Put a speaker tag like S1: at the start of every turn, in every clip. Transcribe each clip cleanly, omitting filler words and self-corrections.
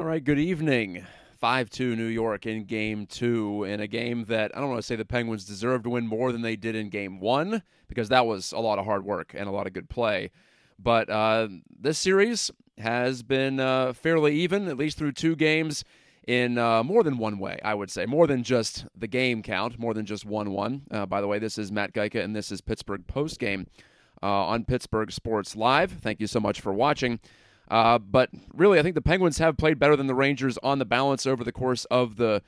S1: All right, good evening. 5-2 New York in Game 2 in a game that I don't want to say the Penguins deserved to win more than they did in Game 1 because that was a lot of hard work and a lot of good play. But this series has been fairly even, at least through two games, in more than one way, I would say. More than just the game count, more than just 1-1. By the way, this is Matt Gajtka, and this is Pittsburgh Postgame on Pittsburgh Sports Live. Thank you so much for watching. But really, I think the Penguins have played better than the Rangers on the balance over the course of the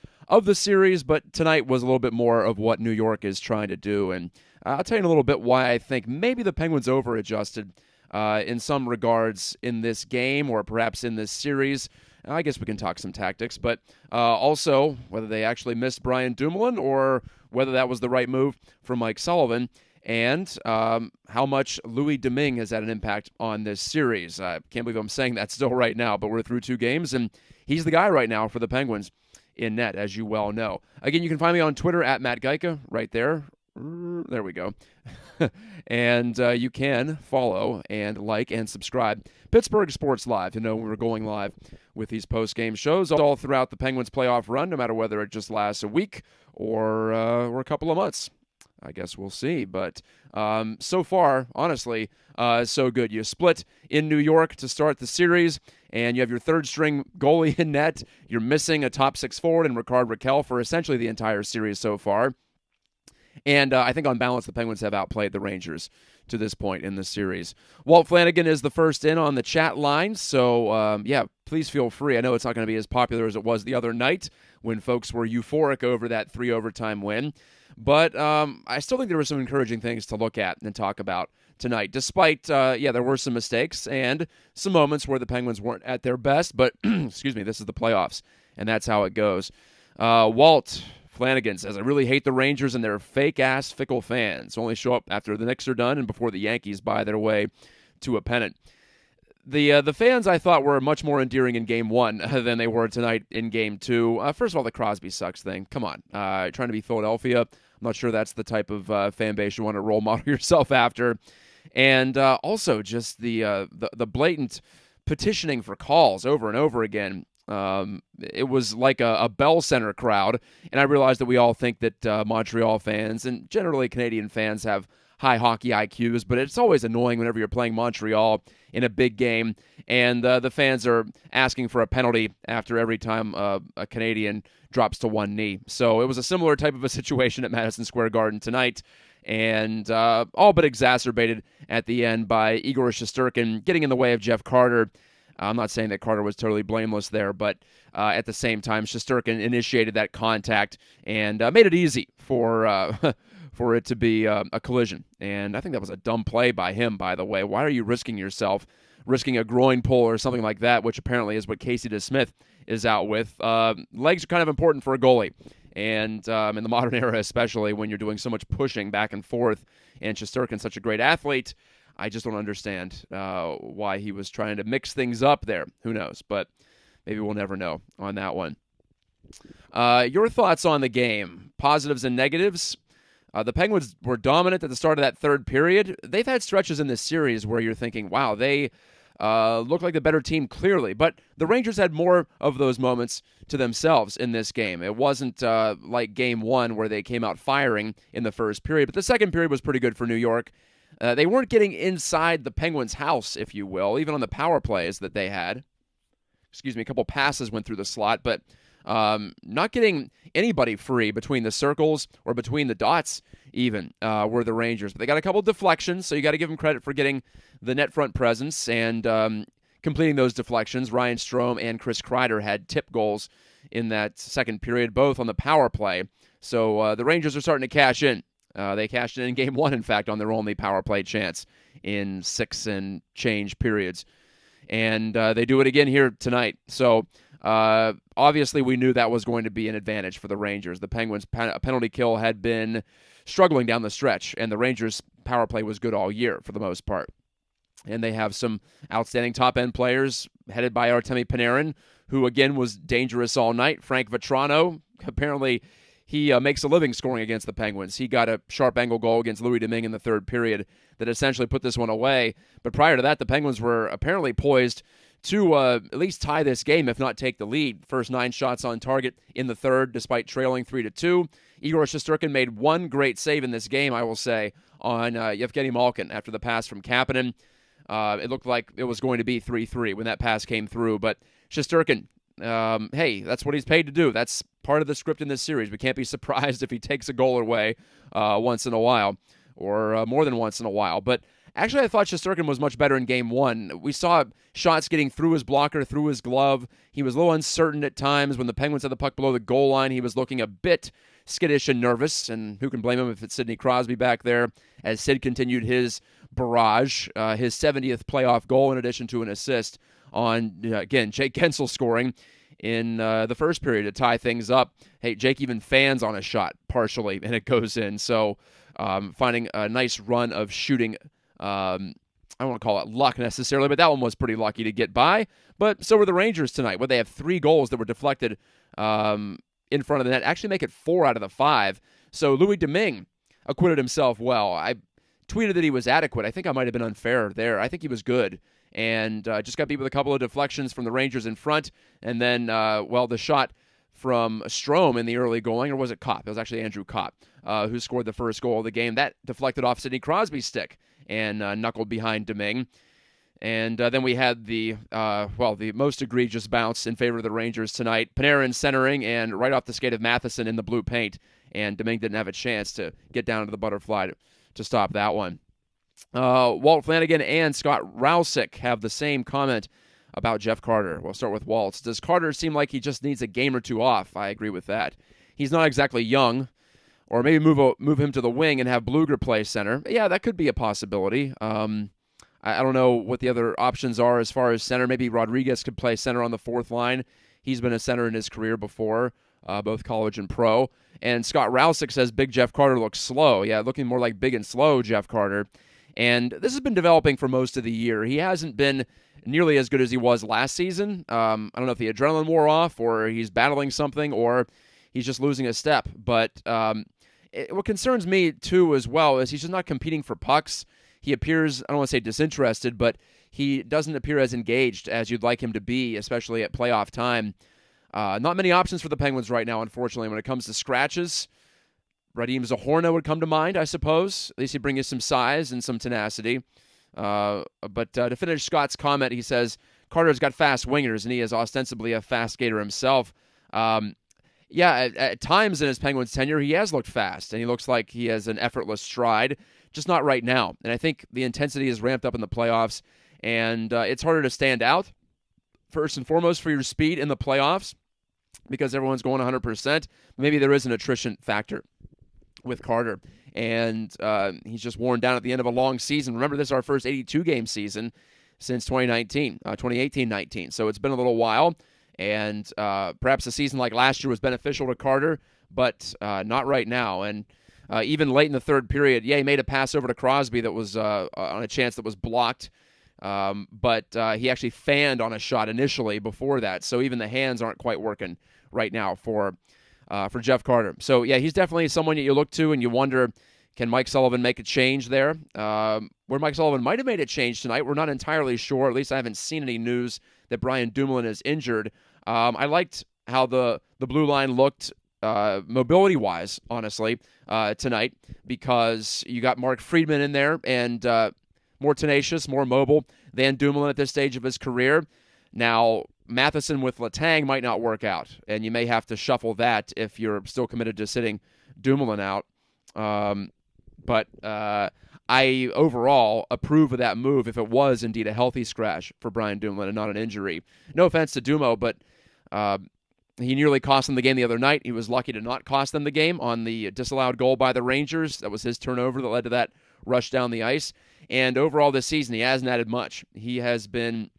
S1: series. But tonight was a little bit more of what New York is trying to do, and I'll tell you in a little bit why I think maybe the Penguins over-adjusted in some regards in this game or perhaps in this series. I guess we can talk some tactics, but also whether they actually missed Brian Dumoulin or whether that was the right move for Mike Sullivan. And how much Louis Domingue has had an impact on this series. I can't believe I'm saying that still right now, but we're through two games, and he's the guy right now for the Penguins in net, as you well know. Again, you can find me on Twitter at Matt Gajtka, right there. There we go. And you can follow and like and subscribe Pittsburgh Sports Live. You know, we're going live with these post-game shows all throughout the Penguins playoff run, no matter whether it just lasts a week or a couple of months. I guess we'll see, but so far, honestly, so good. You split in New York to start the series, and you have your third-string goalie in net. You're missing a top-six forward in Rickard Rakell for essentially the entire series so far. And I think on balance, the Penguins have outplayed the Rangers to this point in the series. Walt Flanagan is the first in on the chat line, so please feel free. I know it's not going to be as popular as it was the other night when folks were euphoric over that 3-overtime win. But I still think there were some encouraging things to look at and talk about tonight, despite, there were some mistakes and some moments where the Penguins weren't at their best. But, excuse me, this is the playoffs, and that's how it goes. Walt Flanagan says, I really hate the Rangers and their fake-ass, fickle fans. Only show up after the Knicks are done and before the Yankees buy their way to a pennant. The fans, I thought, were much more endearing in Game 1 than they were tonight in Game 2. First of all, the Crosby sucks thing. Come on. Trying to be Philadelphia. I'm not sure that's the type of fan base you want to role model yourself after. And also just the blatant petitioning for calls over and over again. It was like a Bell Center crowd. And I realize that we all think that Montreal fans and generally Canadian fans have high hockey IQs, but it's always annoying whenever you're playing Montreal in a big game, and the fans are asking for a penalty after every time a Canadian drops to one knee. So it was a similar type of a situation at Madison Square Garden tonight, and all but exacerbated at the end by Igor Shesterkin getting in the way of Jeff Carter. I'm not saying that Carter was totally blameless there, but at the same time, Shesterkin initiated that contact and made it easy for for it to be a collision. And I think that was a dumb play by him, by the way. Why are you risking yourself, risking a groin pull or something like that, which apparently is what Casey DeSmith is out with? Legs are kind of important for a goalie. And in the modern era, especially when you're doing so much pushing back and forth, and Shesterkin's such a great athlete, I just don't understand why he was trying to mix things up there. Who knows? But maybe we'll never know on that one. Your thoughts on the game, positives and negatives? The Penguins were dominant at the start of that third period. They've had stretches in this series where you're thinking, wow, they look like the better team clearly. But the Rangers had more of those moments to themselves in this game. It wasn't like Game 1 where they came out firing in the first period. But the second period was pretty good for New York. They weren't getting inside the Penguins' house, if you will, even on the power plays that they had. A couple passes went through the slot, but not getting anybody free between the circles or between the dots even were the Rangers. But they got a couple deflections, so you got to give them credit for getting the net front presence and completing those deflections. Ryan Strome and Chris Kreider had tip goals in that second period, both on the power play. So the Rangers are starting to cash in. They cashed in Game 1, in fact, on their only power play chance in 6 and change periods. And they do it again here tonight. So obviously we knew that was going to be an advantage for the Rangers. The Penguins' penalty kill had been struggling down the stretch, and the Rangers' power play was good all year for the most part. And they have some outstanding top-end players headed by Artemi Panarin, who again was dangerous all night. Frank Vatrano, apparently he makes a living scoring against the Penguins. He got a sharp angle goal against Louis Domingue in the third period that essentially put this one away. But prior to that, the Penguins were apparently poised to at least tie this game, if not take the lead. First 9 shots on target in the third, despite trailing 3-2. Igor Shesterkin made one great save in this game, I will say, on Yevgeny Malkin after the pass from Kapanen. It looked like it was going to be 3-3 when that pass came through. But Shesterkin, hey, that's what he's paid to do. That's part of the script in this series. We can't be surprised if he takes a goal away once in a while, or more than once in a while. But actually, I thought Shesterkin was much better in Game 1. We saw shots getting through his blocker, through his glove. He was a little uncertain at times. When the Penguins had the puck below the goal line, he was looking a bit skittish and nervous, and who can blame him if it's Sidney Crosby back there, as Sid continued his barrage, his 70th playoff goal in addition to an assist on, again, Jake Gensel scoring in the first period to tie things up. Hey, Jake even fans on a shot partially, and it goes in. So finding a nice run of shooting. I don't want to call it luck necessarily, but that one was pretty lucky to get by. But so were the Rangers tonight, where they have 3 goals that were deflected in front of the net. Actually make it 4 out of the 5. So Louis Domingue acquitted himself well. I tweeted that he was adequate. I think I might have been unfair there. I think he was good. And just got beat with a couple of deflections from the Rangers in front. And then, the shot from Strome in the early going, or was it Kopp? It was actually Andrew Kopp who scored the first goal of the game. That deflected off Sidney Crosby's stick and knuckled behind Domingue. And then we had the most egregious bounce in favor of the Rangers tonight. Panarin centering and right off the skate of Matheson in the blue paint. And Domingue didn't have a chance to get down to the butterfly to stop that one. Walt Flanagan and Scott Rousick have the same comment about Jeff Carter. We'll start with Walt. Does Carter seem like he just needs a game or two off? I agree with that. He's not exactly young. Or maybe move him to the wing and have Bluger play center. Yeah, that could be a possibility. I don't know what the other options are as far as center. Maybe Rodriguez could play center on the fourth line. He's been a center in his career before, both college and pro. And Scott Rousick says Big Jeff Carter looks slow. Yeah, looking more like big and slow Jeff Carter. And this has been developing for most of the year. He hasn't been nearly as good as he was last season. I don't know if the adrenaline wore off or he's battling something or he's just losing a step. But what concerns me, too, as well, is he's just not competing for pucks. He appears, I don't want to say disinterested, but he doesn't appear as engaged as you'd like him to be, especially at playoff time. Not many options for the Penguins right now, unfortunately, when it comes to scratches. Radim Zahorna would come to mind, I suppose. At least he'd bring you some size and some tenacity. But to finish Scott's comment, he says, Carter's got fast wingers, and he is ostensibly a fast skater himself. At times in his Penguins tenure, he has looked fast, and he looks like he has an effortless stride, just not right now. And I think the intensity is ramped up in the playoffs, and it's harder to stand out, first and foremost, for your speed in the playoffs, because everyone's going 100%. Maybe there is an attrition factor with Carter, and he's just worn down at the end of a long season. Remember, this is our first 82-game season since 2018-19. So it's been a little while, and perhaps a season like last year was beneficial to Carter, but not right now. And even late in the third period, he made a pass over to Crosby that was on a chance that was blocked, but he actually fanned on a shot initially before that, so even the hands aren't quite working right now for Jeff Carter. So, he's definitely someone that you look to and you wonder, can Mike Sullivan make a change there? Where Mike Sullivan might have made a change tonight, we're not entirely sure. At least I haven't seen any news that Brian Dumoulin is injured. I liked how the blue line looked mobility-wise, honestly, tonight, because you got Mark Friedman in there and more tenacious, more mobile than Dumoulin at this stage of his career. Now, Matheson with Letang might not work out, and you may have to shuffle that if you're still committed to sitting Dumoulin out. But I overall approve of that move if it was indeed a healthy scratch for Brian Dumoulin and not an injury. No offense to Dumo, but he nearly cost them the game the other night. He was lucky to not cost them the game on the disallowed goal by the Rangers. That was his turnover that led to that rush down the ice. And overall this season, he hasn't added much. He has been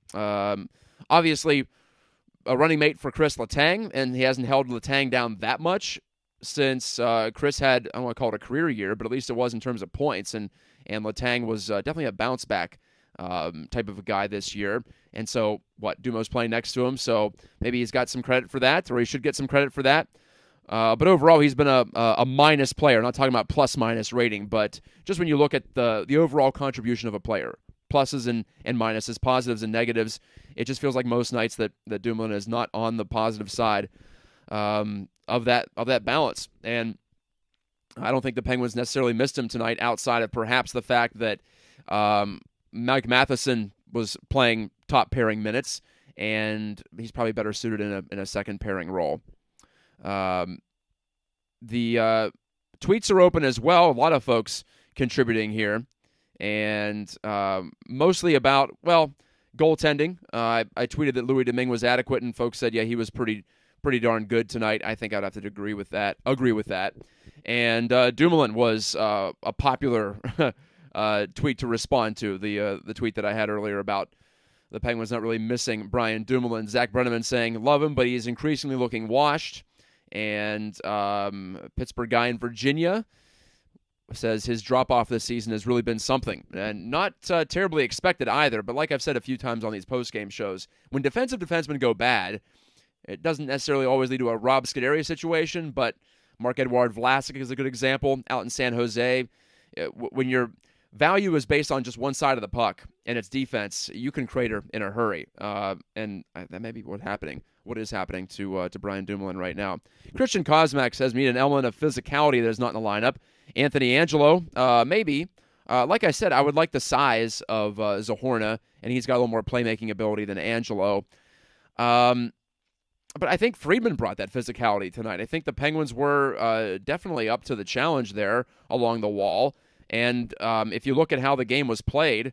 S1: obviously a running mate for Chris Letang, and he hasn't held Letang down that much since Chris had, I don't want to call it a career year, but at least it was in terms of points. And Letang was definitely a bounce-back type of a guy this year. And so, Dumo's playing next to him, so maybe he's got some credit for that, or he should get some credit for that. But overall, he's been a minus player. I'm not talking about plus-minus rating, but just when you look at the overall contribution of a player pluses and minuses, positives and negatives. It just feels like most nights that Dumoulin is not on the positive side of that balance. And I don't think the Penguins necessarily missed him tonight, outside of perhaps the fact that Mike Matheson was playing top pairing minutes, and he's probably better suited in a second pairing role. The tweets are open as well. A lot of folks contributing here, and mostly about, well, goaltending. I tweeted that Louis Domingue was adequate, and folks said, yeah, he was pretty darn good tonight. I think I'd have to agree with that. And Dumoulin was a popular tweet to respond to, the tweet that I had earlier about the Penguins not really missing Brian Dumoulin. Zach Brenneman saying, love him, but he's increasingly looking washed. And Pittsburgh guy in Virginia says his drop-off this season has really been something. And not terribly expected either, but like I've said a few times on these post-game shows, when defensive defensemen go bad, it doesn't necessarily always lead to a Rob Scuderi situation, but Marc-Edouard Vlasic is a good example out in San Jose. When your value is based on just one side of the puck and its defense, you can crater in a hurry. And that may be what is happening to Brian Dumoulin right now. Christian Kosmak says, we need an element of physicality that is not in the lineup. Anthony Angelo, maybe. Like I said, I would like the size of Zahorna, and he's got a little more playmaking ability than Angelo. But I think Friedman brought that physicality tonight. I think the Penguins were definitely up to the challenge there along the wall. And if you look at how the game was played,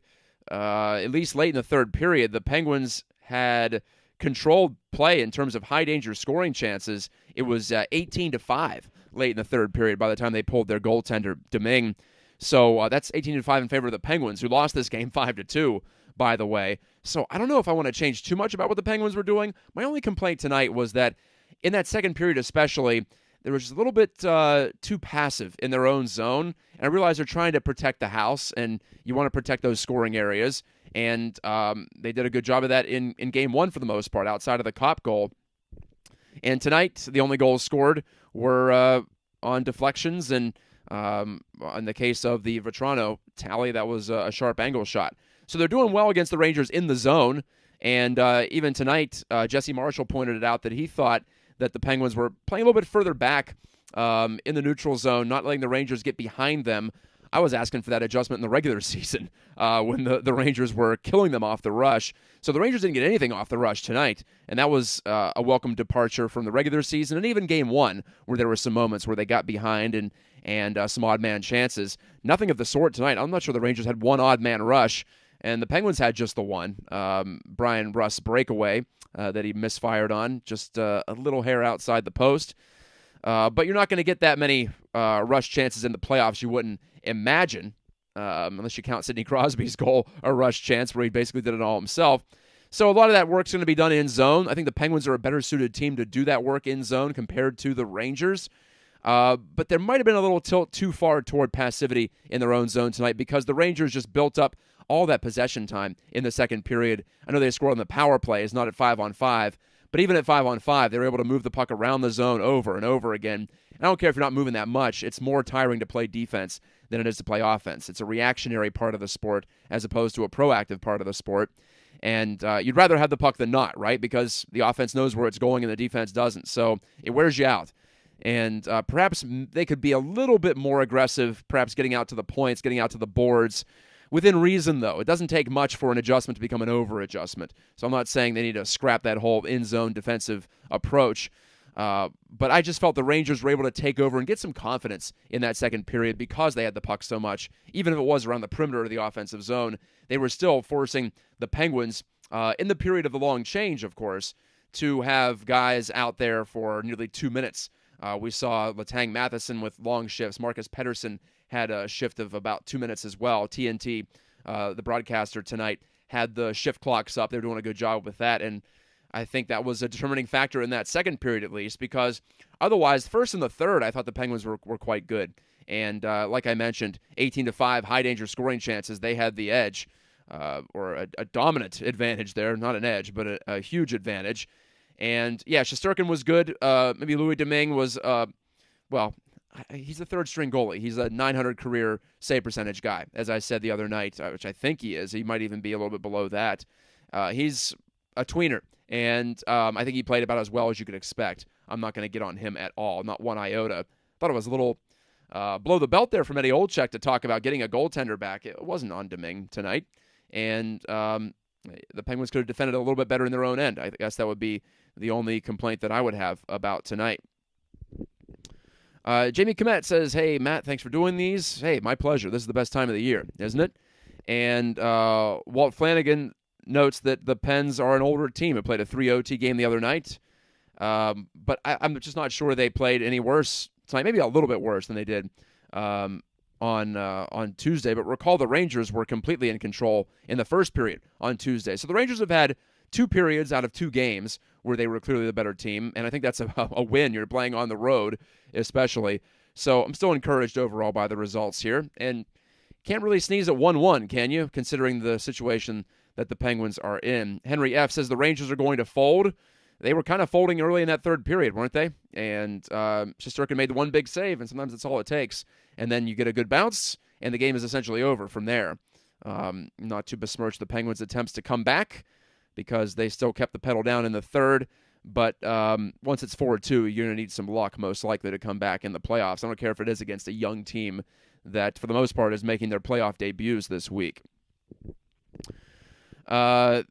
S1: at least late in the third period, the Penguins had controlled play in terms of high-danger scoring chances. It was 18-5 late in the third period by the time they pulled their goaltender, Domingue. So that's 18-5 in favor of the Penguins, who lost this game 5-2, by the way. So I don't know if I want to change too much about what the Penguins were doing. My only complaint tonight was that in that second period especially, they were just a little bit too passive in their own zone. And I realize they're trying to protect the house, and you want to protect those scoring areas. And they did a good job of that in Game 1 for the most part, outside of the Kopp goal. And tonight, the only goals scored were on deflections, and in the case of the Vetrano tally, that was a sharp angle shot. So they're doing well against the Rangers in the zone. And even tonight, Jesse Marshall pointed it out that he thought that the Penguins were playing a little bit further back in the neutral zone, not letting the Rangers get behind them. I was asking for that adjustment in the regular season when the Rangers were killing them off the rush. So the Rangers didn't get anything off the rush tonight, and that was a welcome departure from the regular season, and even Game 1, where there were some moments where they got behind and some odd-man chances. Nothing of the sort tonight. I'm not sure the Rangers had one odd-man rush, and the Penguins had just the one. Brian Rust's breakaway that he misfired on, just a little hair outside the post. But you're not going to get that many rush chances in the playoffs, you wouldn't imagine, unless you count Sidney Crosby's goal, a rush chance where he basically did it all himself. So a lot of that work's going to be done in zone. I think the Penguins are a better suited team to do that work in zone compared to the Rangers. But there might have been a little tilt too far toward passivity in their own zone tonight because the Rangers just built up all that possession time in the second period. I know they scored on the power play, it's not at 5-on-5, but even at 5-on-5, they were able to move the puck around the zone over and over again. And I don't care if you're not moving that much. It's more tiring to play defense than it is to play offense. It's a reactionary part of the sport as opposed to a proactive part of the sport. And you'd rather have the puck than not, right? Because the offense knows where it's going and the defense doesn't. So it wears you out. And perhaps they could be a little bit more aggressive, perhaps getting out to the points, getting out to the boards. Within reason, though. It doesn't take much for an adjustment to become an over-adjustment. So I'm not saying they need to scrap that whole in-zone defensive approach. But I just felt the Rangers were able to take over and get some confidence in that second period because they had the puck so much. Even if it was around the perimeter of the offensive zone, they were still forcing the Penguins, in the period of the long change, of course, to have guys out there for nearly 2 minutes. We saw Letang Matheson with long shifts. Marcus Pettersson had a shift of about 2 minutes as well. TNT, the broadcaster tonight, had the shift clocks up. They were doing a good job with that, and I think that was a determining factor in that second period at least, because otherwise, first and the third, I thought the Penguins were quite good. And like I mentioned, 18-5, high-danger scoring chances, they had the edge, or a dominant advantage there. Not an edge, but a huge advantage. And, yeah, Shesterkin was good. Maybe Louis Domingue was, well, he's a third-string goalie. He's a 900 career save percentage guy, as I said the other night, which I think he is. He might even be a little bit below that. He's a tweener, and I think he played about as well as you could expect. I'm not going to get on him at all, not one iota. Thought it was a little blow the belt there from Eddie Olczyk to talk about getting a goaltender back. It wasn't on Domingue tonight, and the Penguins could have defended a little bit better in their own end. I guess that would be the only complaint that I would have about tonight. Jamie Komet says, hey, Matt, thanks for doing these. Hey, my pleasure. This is the best time of the year, isn't it? And Walt Flanagan notes that the Pens are an older team. It played a 3 OT game the other night. But I'm just not sure they played any worse tonight. Maybe a little bit worse than they did on Tuesday. But recall the Rangers were completely in control in the first period on Tuesday. So the Rangers have had 2 periods out of 2 games where they were clearly the better team, and I think that's a win. You're playing on the road, especially. So I'm still encouraged overall by the results here, and can't really sneeze at 1-1, can you, considering the situation that the Penguins are in. Henry F. says the Rangers are going to fold. They were kind of folding early in that third period, weren't they? And Shesterkin made the one big save, and sometimes that's all it takes. And then you get a good bounce, and the game is essentially over from there. Not to besmirch the Penguins' attempts to come back, because they still kept the pedal down in the third. But once it's 4-2, you're going to need some luck, most likely, to come back in the playoffs. I don't care if it is against a young team that, for the most part, is making their playoff debuts this week. At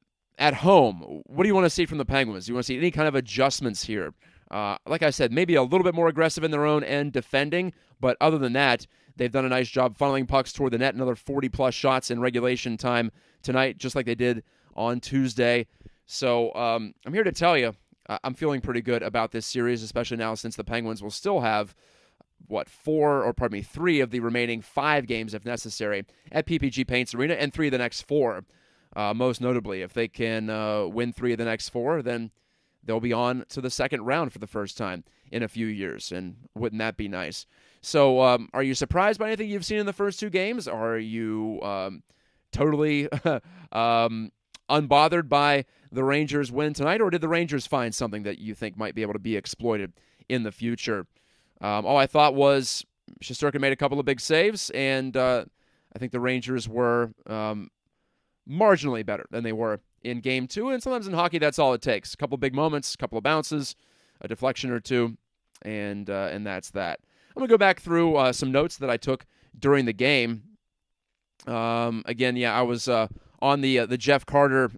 S1: home, what do you want to see from the Penguins? Do you want to see any kind of adjustments here? Like I said, maybe a little bit more aggressive in their own end defending, but other than that, they've done a nice job funneling pucks toward the net, another 40-plus shots in regulation time tonight, just like they did on Tuesday. So I'm here to tell you, I'm feeling pretty good about this series, especially now since the Penguins will still have, 3 of the remaining 5 games, if necessary, at PPG Paints Arena, and 3 of the next 4. Most notably, if they can win 3 of the next 4, then they'll be on to the second round for the first time in a few years, and wouldn't that be nice? So are you surprised by anything you've seen in the first 2 games? Are you totally unbothered by the Rangers' win tonight, or did the Rangers find something that you think might be able to be exploited in the future? All I thought was Shesterkin made a couple of big saves, and I think the Rangers were marginally better than they were in Game 2, and sometimes in hockey that's all it takes. A couple of big moments, a couple of bounces, a deflection or two, and that's that. I'm going to go back through some notes that I took during the game. Again, I was on the Jeff Carter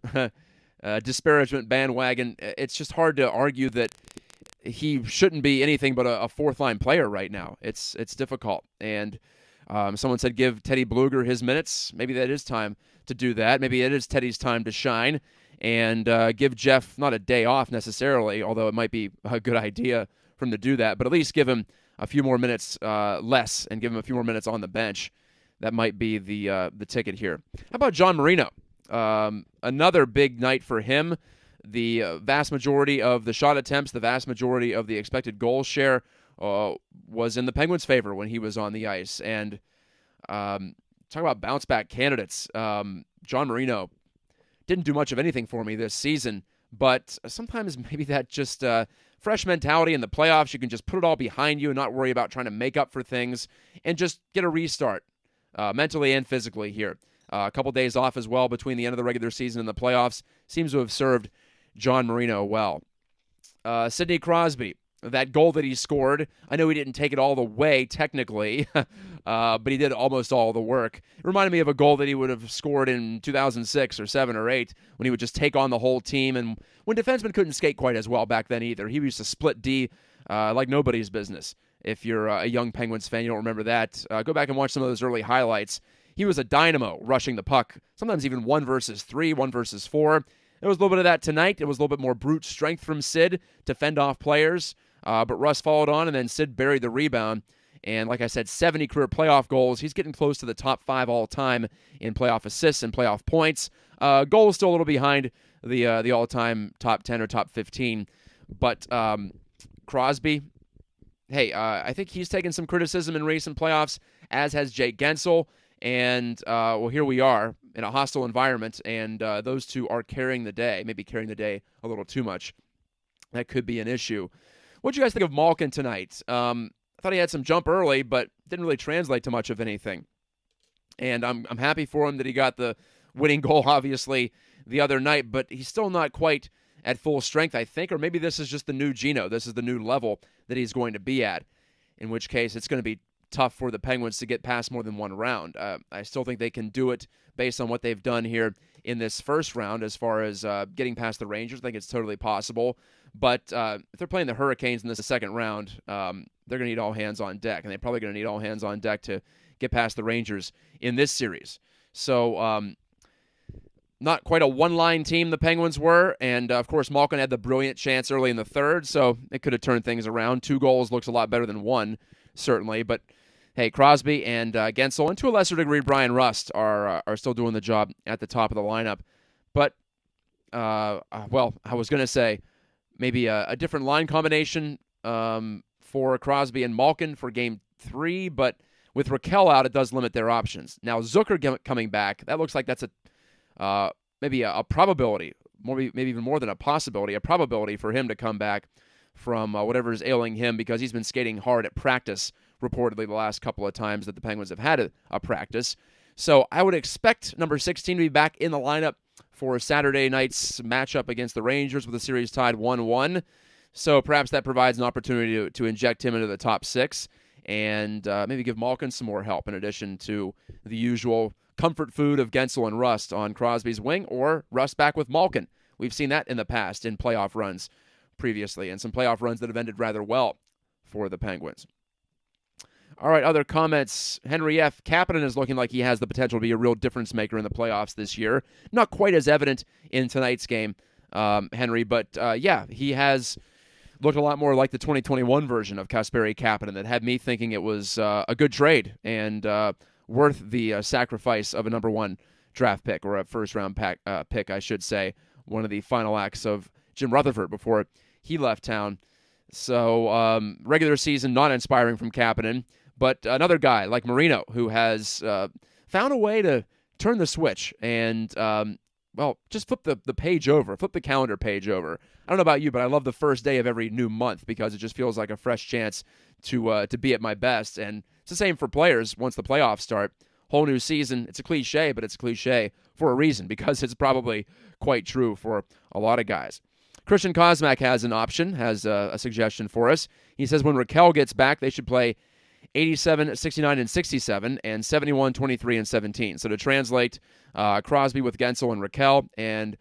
S1: disparagement bandwagon. It's just hard to argue that he shouldn't be anything but a fourth-line player right now. It's difficult. And someone said give Teddy Bluger his minutes. Maybe that is time to do that. Maybe it is Teddy's time to shine. And give Jeff not a day off necessarily, although it might be a good idea for him to do that, but at least give him a few more minutes less and give him a few more minutes on the bench. That might be the ticket here. How about John Marino? Another big night for him. The vast majority of the shot attempts, the vast majority of the expected goal share was in the Penguins' favor when he was on the ice. And talk about bounce-back candidates. John Marino didn't do much of anything for me this season, but sometimes maybe that just fresh mentality in the playoffs, you can just put it all behind you and not worry about trying to make up for things and just get a restart mentally and physically here. A couple days off as well between the end of the regular season and the playoffs seems to have served John Marino well. Sidney Crosby, that goal that he scored, I know he didn't take it all the way technically, but he did almost all the work. It reminded me of a goal that he would have scored in 2006 or 7 or 8 when he would just take on the whole team, and when defensemen couldn't skate quite as well back then either. He used to split D like nobody's business. If you're a young Penguins fan, you don't remember that, go back and watch some of those early highlights. He was a dynamo rushing the puck, sometimes even 1 versus 3, 1 versus 4. There was a little bit of that tonight. It was a little bit more brute strength from Sid to fend off players, but Russ followed on, and then Sid buried the rebound. And like I said, 70 career playoff goals. He's getting close to the top 5 all-time in playoff assists and playoff points. Goal is still a little behind the all-time top 10 or top 15. But Crosby, hey, I think he's taken some criticism in recent playoffs, as has Jake Gensel. And, here we are in a hostile environment, and those two are carrying the day, maybe carrying the day a little too much. That could be an issue. What do you guys think of Malkin tonight? I thought he had some jump early, but didn't really translate to much of anything. And I'm happy for him that he got the winning goal, obviously, the other night, but he's still not quite at full strength, I think, or maybe this is just the new Geno. This is the new level that he's going to be at, in which case it's going to be tough for the Penguins to get past more than one round. I still think they can do it based on what they've done here in this first round as far as getting past the Rangers. I think it's totally possible. But if they're playing the Hurricanes in this second round, they're going to need all hands on deck, and they're probably going to need all hands on deck to get past the Rangers in this series. So not quite a one-line team the Penguins were, and of course Malkin had the brilliant chance early in the third, so it could have turned things around. 2 goals looks a lot better than 1, certainly, but hey, Crosby and Gensel, and to a lesser degree Brian Rust, are still doing the job at the top of the lineup. But, well, I was going to say maybe a different line combination for Crosby and Malkin for Game 3, but with Raquel out, it does limit their options. Now, Zucker coming back, that looks like that's maybe a probability, maybe even more than a possibility, a probability for him to come back from whatever is ailing him, because he's been skating hard at practice, reportedly the last couple of times that the Penguins have had a practice. So I would expect number 16 to be back in the lineup for Saturday night's matchup against the Rangers with the series tied 1-1. So perhaps that provides an opportunity to inject him into the top 6 and maybe give Malkin some more help in addition to the usual comfort food of Gensel and Rust on Crosby's wing, or Rust back with Malkin. We've seen that in the past in playoff runs previously, and some playoff runs that have ended rather well for the Penguins. All right, other comments. Henry F. Kapanen is looking like he has the potential to be a real difference maker in the playoffs this year. Not quite as evident in tonight's game, Henry, but yeah, he has looked a lot more like the 2021 version of Kasperi Kapanen that had me thinking it was a good trade and worth the sacrifice of a number 1 draft pick, or a first-round pick, I should say, one of the final acts of Jim Rutherford before he left town. So regular season not inspiring from Kapanen, but another guy like Marino who has found a way to turn the switch and, well, just flip the page over, flip the calendar page over. I don't know about you, but I love the first day of every new month because it just feels like a fresh chance to be at my best. And it's the same for players once the playoffs start. Whole new season. It's a cliche, but it's a cliche for a reason, because it's probably quite true for a lot of guys. Christian Kozmak has an option, has a suggestion for us. He says when Raquel gets back, they should play 87, 69, and 67, and 71, 23, and 17. So to translate, Crosby with Gensel and Raquel, and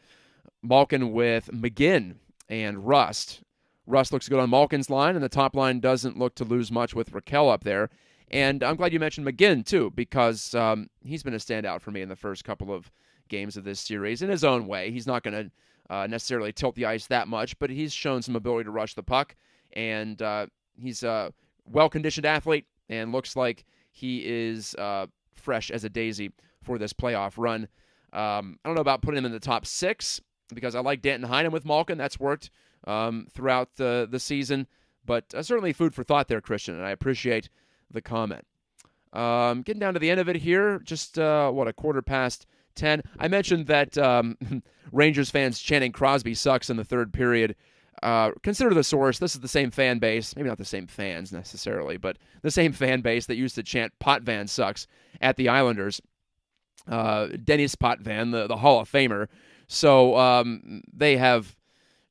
S1: Malkin with McGinn and Rust. Rust looks good on Malkin's line, and the top line doesn't look to lose much with Raquel up there. And I'm glad you mentioned McGinn, too, because he's been a standout for me in the first couple of games of this series in his own way. He's not going to necessarily tilt the ice that much, but he's shown some ability to rush the puck, and he's a well-conditioned athlete and looks like he is fresh as a daisy for this playoff run. I don't know about putting him in the top 6 because I like Danton Heinen with Malkin. That's worked throughout the season, but certainly food for thought there, Christian, and I appreciate the comment. Getting down to the end of it here, just a 10:15. I mentioned that Rangers fans chanting Crosby sucks in the third period. Consider the source. This is the same fan base, maybe not the same fans necessarily, but the same fan base that used to chant Potvin sucks at the Islanders. Dennis Potvin, the Hall of Famer. So they have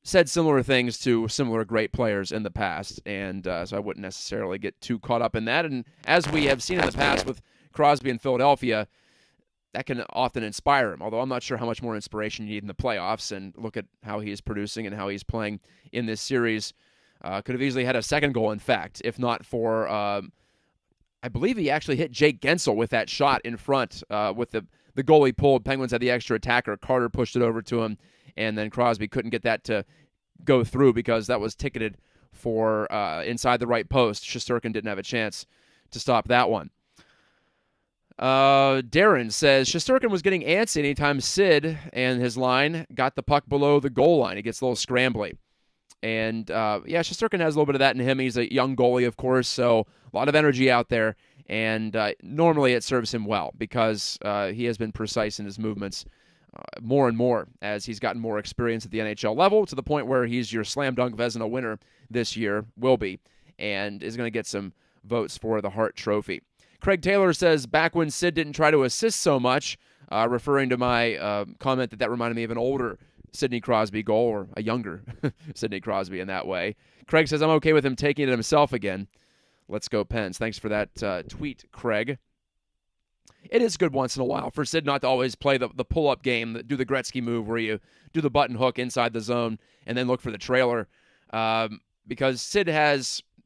S1: said similar things to similar great players in the past, and so I wouldn't necessarily get too caught up in that. And as we have seen in the past with Crosby in Philadelphia, that can often inspire him, although I'm not sure how much more inspiration you need in the playoffs. And look at how he is producing and how he's playing in this series. Could have easily had a second goal, in fact, if not for, I believe he actually hit Jake Gensel with that shot in front with the goalie pulled. Penguins had the extra attacker. Carter pushed it over to him, and then Crosby couldn't get that to go through because that was ticketed for inside the right post. Shesterkin didn't have a chance to stop that one. Darren says Shesterkin was getting antsy anytime Sid and his line got the puck below the goal line. He gets a little scrambly. And, yeah, Shesterkin has a little bit of that in him. He's a young goalie, of course, so a lot of energy out there. And normally it serves him well because he has been precise in his movements more and more as he's gotten more experience at the NHL level, to the point where he's your slam dunk Vezina winner this year, will be, and is going to get some votes for the Hart Trophy. Craig Taylor says, back when Sid didn't try to assist so much, referring to my comment that reminded me of an older Sidney Crosby goal, or a younger Sidney Crosby in that way. Craig says, I'm okay with him taking it himself again. Let's go Pens. Thanks for that tweet, Craig. It is good once in a while for Sid not to always play the pull-up game, do the Gretzky move where you do the button hook inside the zone and then look for the trailer, because Sid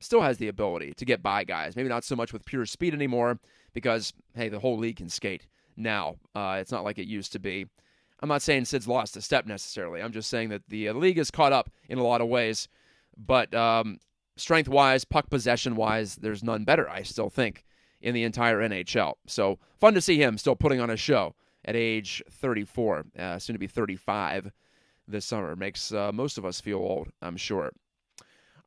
S1: still has the ability to get by guys. Maybe not so much with pure speed anymore because, hey, the whole league can skate now. It's not like it used to be. I'm not saying Sid's lost a step necessarily. I'm just saying that the league is caught up in a lot of ways. But strength-wise, puck possession-wise, there's none better, I still think, in the entire NHL. So fun to see him still putting on a show at age 34, soon to be 35 this summer. Makes most of us feel old, I'm sure.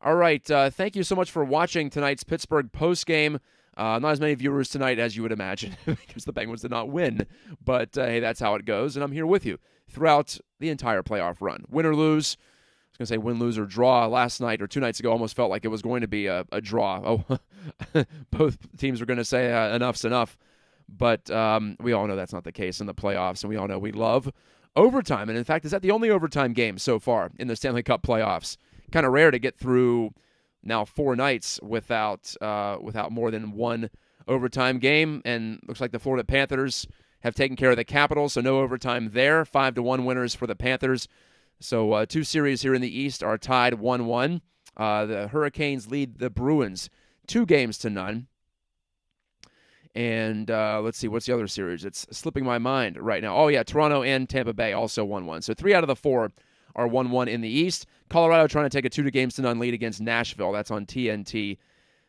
S1: All right, thank you so much for watching tonight's Pittsburgh Postgame. Not as many viewers tonight as you would imagine because the Penguins did not win. But, hey, that's how it goes, and I'm here with you throughout the entire playoff run. Win or lose. I was going to say win, lose, or draw. Last night or 2 nights ago almost felt like it was going to be a draw. Oh, both teams were going to say enough's enough. But we all know that's not the case in the playoffs, and we all know we love overtime. And, in fact, is that the only overtime game so far in the Stanley Cup playoffs? Kind of rare to get through now 4 nights without more than one overtime game. And looks like the Florida Panthers have taken care of the Capitals, so no overtime there. 5-1 winners for the Panthers. So 2 series here in the East are tied 1-1. The Hurricanes lead the Bruins 2-0. And let's see, what's the other series? It's slipping my mind right now. Oh, yeah, Toronto and Tampa Bay also 1-1. So 3 out of the 4 are 1-1 in the East. Colorado trying to take a 2-0 lead against Nashville. That's on TNT.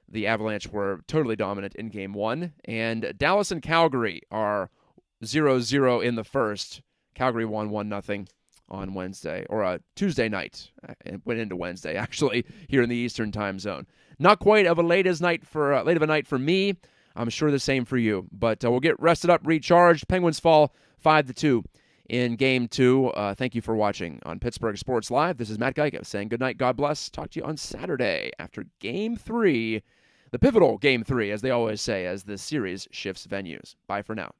S1: The Avalanche were totally dominant in Game 1. And Dallas and Calgary are 0-0 in the first. Calgary won 1-0 on Wednesday, or Tuesday night. It went into Wednesday, actually, here in the Eastern time zone. Not quite of a late of a night for me. I'm sure the same for you. But we'll get rested up, recharged. Penguins fall 5-2 in Game 2. Thank you for watching on Pittsburgh Sports Live. This is Matt Gajtka saying good night, God bless. Talk to you on Saturday after Game 3, the pivotal Game 3, as they always say, as the series shifts venues. Bye for now.